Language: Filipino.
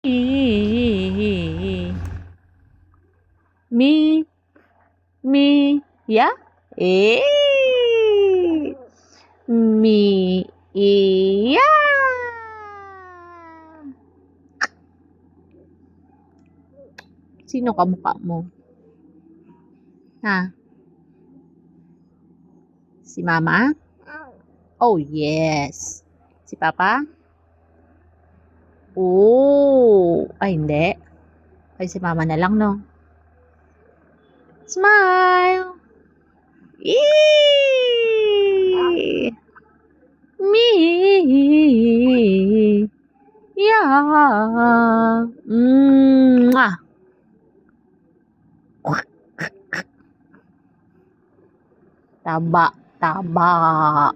Mi, mi, ya? Eh, mi, ya. Sino kamukha mo? Ha? Si Mama? Oh, yes. Si Papa? Oh, ay hindi. Ay si Mama na lang, no? Smile! Eee! Me! Yeah! Mwah! Taba, taba.